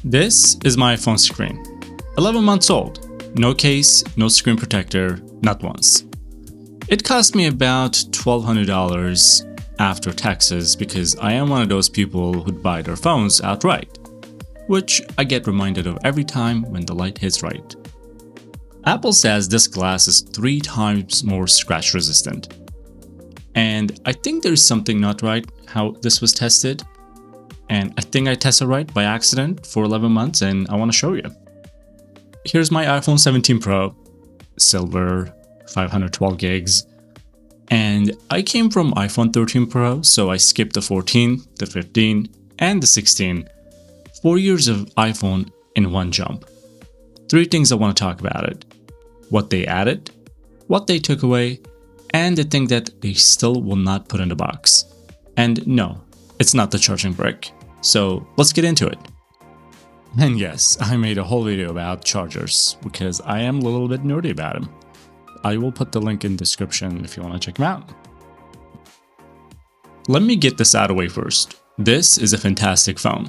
This is my iPhone screen. 11 months old. No case, no screen protector, not once. It cost me about $1,200 after taxes because I am one of those people who'd buy their phones outright, which I get reminded of every time when the light hits right. Apple says this glass is 3 times more scratch resistant. And I think there's something not right how this was tested. And I think I tested right by accident for 11 months and I want to show you. Here's my iPhone 17 Pro, silver, 512 gigs. And I came from iPhone 13 Pro, so I skipped the 14, the 15, and the 16. 4 years of iPhone in one jump. 3 things I want to talk about it. What they added, what they took away, and the thing that they still will not put in the box. And no, it's not the charging brick. So let's get into it. And yes, I made a whole video about chargers because I am a little bit nerdy about them. I will put the link in the description if you want to check them out. Let me get this out of the way first. This is a fantastic phone.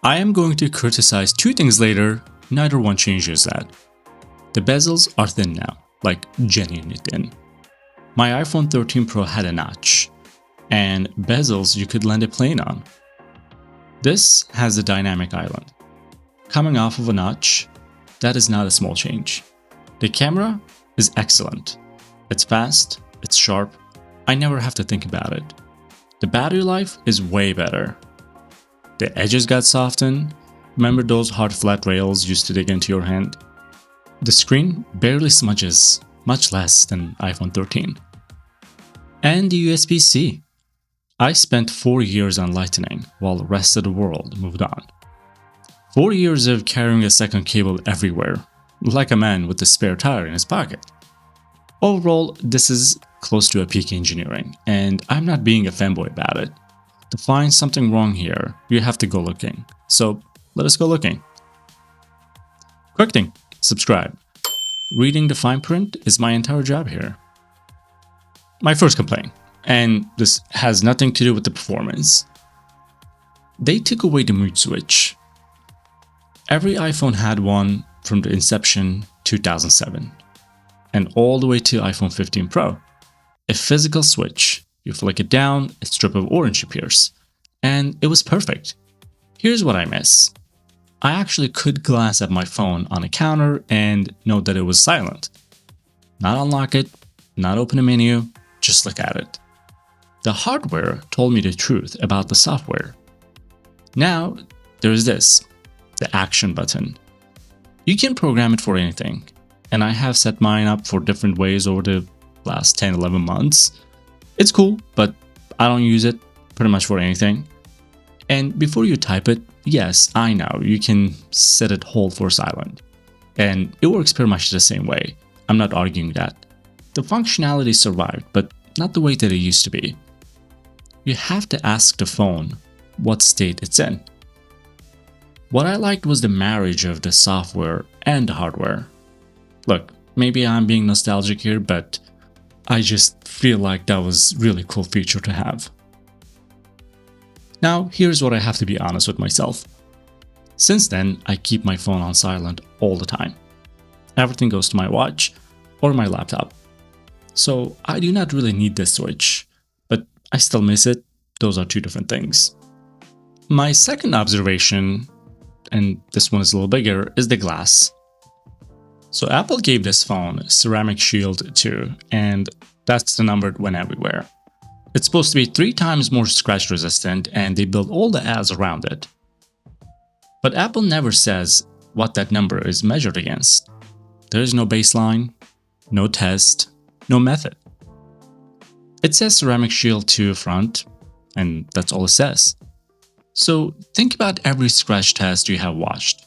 I am going to criticize 2 things later, neither one changes that. The bezels are thin now, like genuinely thin. My iPhone 13 Pro had a notch, and bezels you could land a plane on. This has a dynamic island. Coming off of a notch, that is not a small change. The camera is excellent. It's fast, it's sharp, I never have to think about it. The battery life is way better. The edges got softened. Remember those hard flat rails used to dig into your hand? The screen barely smudges, much less than iPhone 13. And the USB-C. I spent 4 years on Lightning while the rest of the world moved on. 4 years of carrying a second cable everywhere, like a man with a spare tire in his pocket. Overall, this is close to a peak engineering, and I'm not being a fanboy about it. To find something wrong here, you have to go looking. So let us go looking. Quick thing, subscribe. Reading the fine print is my entire job here. My first complaint, and this has nothing to do with the performance. They took away the mood switch. Every iPhone had one from the inception 2007 and all the way to iPhone 15 Pro. A physical switch. You flick it down, a strip of orange appears. And it was perfect. Here's what I miss. I actually could glance at my phone on a counter and know that it was silent. Not unlock it, not open a menu, just look at it. The hardware told me the truth about the software. Now, there's this, the action button. You can program it for anything, and I have set mine up for different ways over the last 10-11 months. It's cool, but I don't use it pretty much for anything. And before you type it, yes, I know, you can set it hold for silent. And it works pretty much the same way. I'm not arguing that. The functionality survived, but not the way that it used to be. You have to ask the phone what state it's in. What I liked was the marriage of the software and the hardware. Look, maybe I'm being nostalgic here, but I just feel like that was a really cool feature to have. Now, here's what I have to be honest with myself. Since then, I keep my phone on silent all the time. Everything goes to my watch or my laptop. So I do not really need this switch, but I still miss it. Those are 2 different things. My second observation, and this one is a little bigger, is the glass. So Apple gave this phone a ceramic shield too, and that's the number that went everywhere. It's supposed to be 3 times more scratch resistant, and they build all the ads around it. But Apple never says what that number is measured against. There is no baseline, no test, no method. It says ceramic shield to front, and that's all it says. So think about every scratch test you have watched.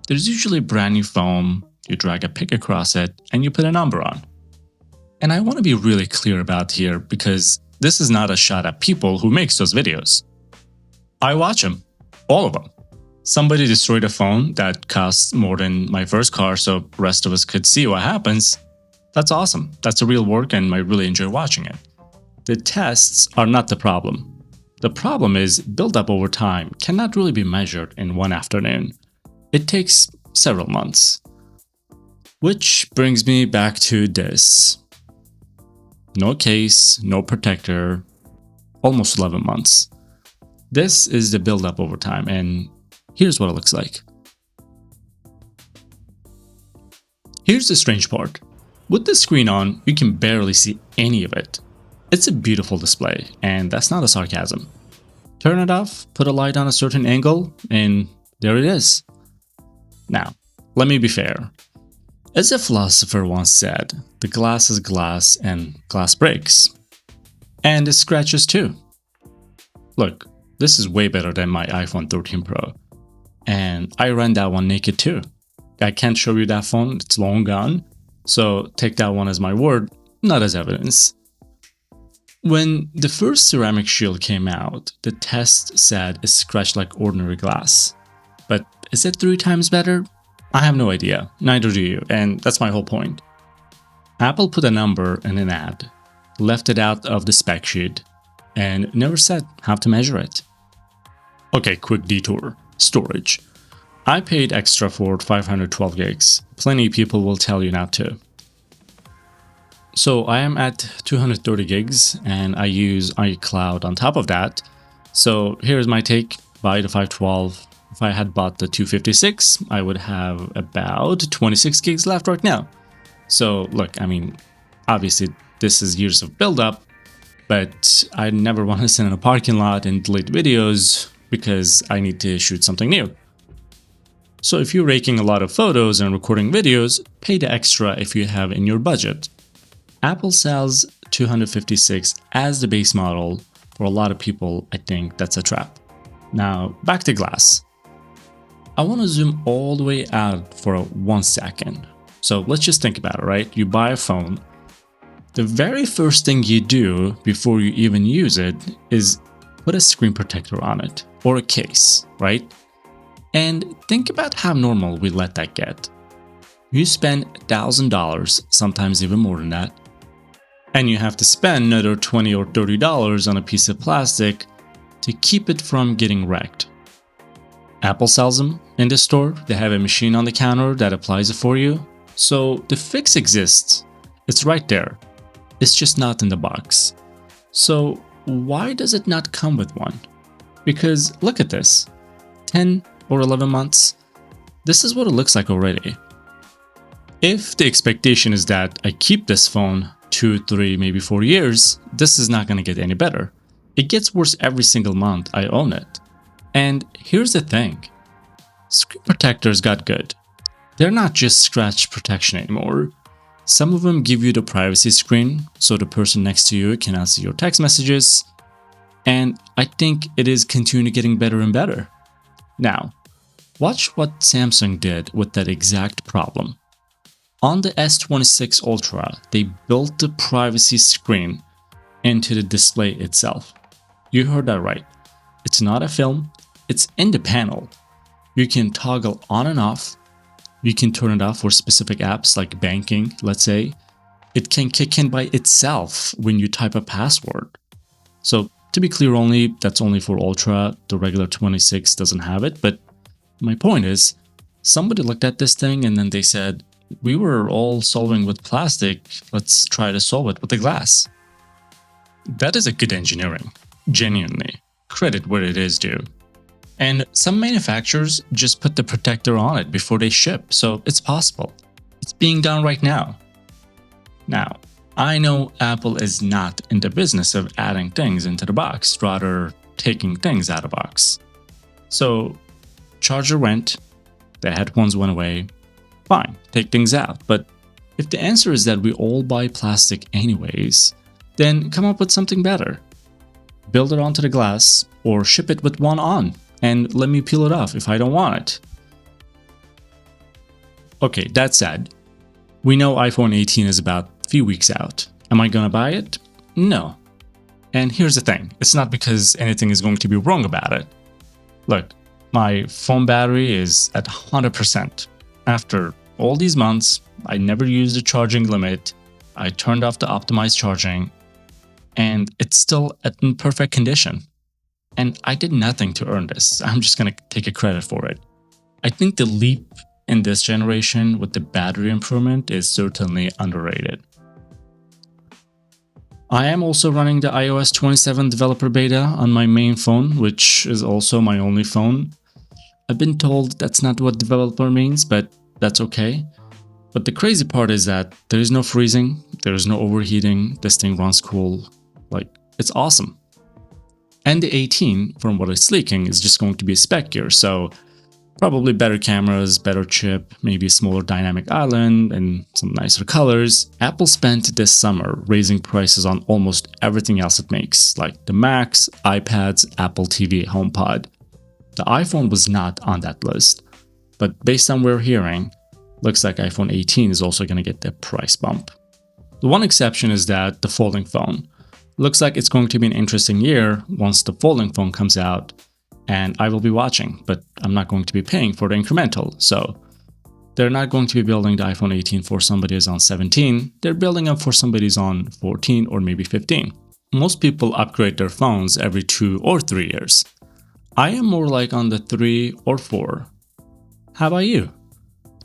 There's usually brand new foam, you drag a pick across it, and you put a number on. And I want to be really clear about here because this is not a shot at people who makes those videos. I watch them, all of them. Somebody destroyed a phone that costs more than my first car so the rest of us could see what happens. That's awesome. That's a real work and I really enjoy watching it. The tests are not the problem. The problem is buildup over time cannot really be measured in one afternoon. It takes several months. Which brings me back to this. No case, no protector, almost 11 months. This is the buildup over time, and here's what it looks like. Here's the strange part. With the screen on, you can barely see any of it. It's a beautiful display, and that's not a sarcasm. Turn it off, put a light on a certain angle, and there it is. Now, let me be fair. As a philosopher once said, the glass is glass and glass breaks. And it scratches too. Look, this is way better than my iPhone 13 Pro. And I ran that one naked too. I can't show you that phone, it's long gone. So take that one as my word, not as evidence. When the first ceramic shield came out, the test said it scratched like ordinary glass. But is it 3 times better? I have no idea, neither do you, and that's my whole point. Apple put a number in an ad, left it out of the spec sheet, and never said how to measure it. Okay, quick detour. Storage. I paid extra for 512 gigs. Plenty of people will tell you not to. So I am at 230 gigs and I use iCloud on top of that. So here's my take. Buy the 512. If I had bought the 256, I would have about 26 gigs left right now. So look, I mean, obviously this is years of buildup, but I never want to sit in a parking lot and delete videos because I need to shoot something new. So if you're raking a lot of photos and recording videos, pay the extra if you have in your budget. Apple sells 256 as the base model. For a lot of people, I think that's a trap. Now, back to glass. I want to zoom all the way out for 1 second. So let's just think about it, right? You buy a phone. The very first thing you do before you even use it is put a screen protector on it, or a case, right? And think about how normal we let that get. You spend $1,000, sometimes even more than that, and you have to spend another $20 or $30 on a piece of plastic to keep it from getting wrecked. Apple sells them in the store. They have a machine on the counter that applies it for you. So the fix exists. It's right there. It's just not in the box. So why does it not come with one? Because look at this. 10 or 11 months. This is what it looks like already. If the expectation is that I keep this phone 2, 3, maybe 4 years, this is not going to get any better. It gets worse every single month I own it. And here's the thing. Screen protectors got good. They're not just scratch protection anymore. Some of them give you the privacy screen, so the person next to you cannot see your text messages. And I think it is continually getting better and better. Now, watch what Samsung did with that exact problem. On the S26 Ultra, they built the privacy screen into the display itself. You heard that right. It's not a film, it's in the panel. You can toggle on and off. You can turn it off for specific apps like banking, let's say. It can kick in by itself when you type a password. So to be clear only, that's only for Ultra. The regular 26 doesn't have it. But my point is, somebody looked at this thing and then they said, we were all solving with plastic, let's try to solve it with the glass. That is a good engineering, genuinely. Credit where it is due. And some manufacturers just put the protector on it before they ship, so it's possible. It's being done right now. Now, I know Apple is not in the business of adding things into the box, rather taking things out of the box. So, charger went, the headphones went away, fine, take things out. But if the answer is that we all buy plastic anyways, then come up with something better. Build it onto the glass or ship it with one on and let me peel it off if I don't want it. Okay, that said, we know iPhone 18 is about a few weeks out. Am I gonna buy it? No. And here's the thing, it's not because anything is going to be wrong about it. Look, my phone battery is at 100%. After all these months, I never used the charging limit, I turned off the optimized charging, and it's still in perfect condition. and I did nothing to earn this. I'm just gonna take a credit for it. I think the leap in this generation with the battery improvement is certainly underrated. I am also running the iOS 27 developer beta on my main phone, which is also my only phone. I've been told that's not what developer means, but that's okay. But the crazy part is that there is no freezing, there is no overheating, this thing runs cool, like, it's awesome. And the 18, from what it's leaking, is just going to be a spec gear, so probably better cameras, better chip, maybe a smaller dynamic island, and some nicer colors. Apple spent this summer raising prices on almost everything else it makes, like the Macs, iPads, Apple TV, HomePod. The iPhone was not on that list, but based on what we're hearing, looks like iPhone 18 is also going to get the price bump. The one exception is that the folding phone. Looks like it's going to be an interesting year once the folding phone comes out, and I will be watching, but I'm not going to be paying for the incremental, so they're not going to be building the iPhone 18 for somebody who's on 17, they're building them for somebody who's on 14 or maybe 15. Most people upgrade their phones every 2 or 3 years. I am more like on the 3 or 4. How about you?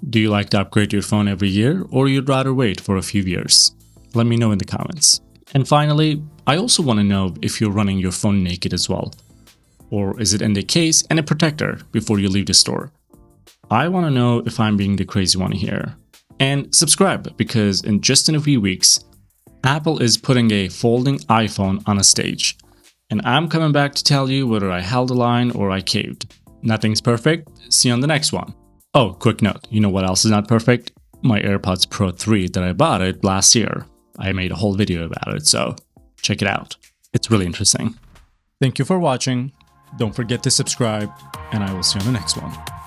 Do you like to upgrade your phone every year, or you'd rather wait for a few years? Let me know in the comments. And finally, I also want to know if you're running your phone naked as well. Or is it in the case and a protector before you leave the store? I want to know if I'm being the crazy one here. And subscribe, because in a few weeks, Apple is putting a folding iPhone on a stage. And I'm coming back to tell you whether I held the line or I caved. Nothing's perfect, see you on the next one. Oh, quick note, you know what else is not perfect? My AirPods Pro 3 that I bought it last year. I made a whole video about it, so check it out. It's really interesting. Thank you for watching. Don't forget to subscribe, and I will see you on the next one.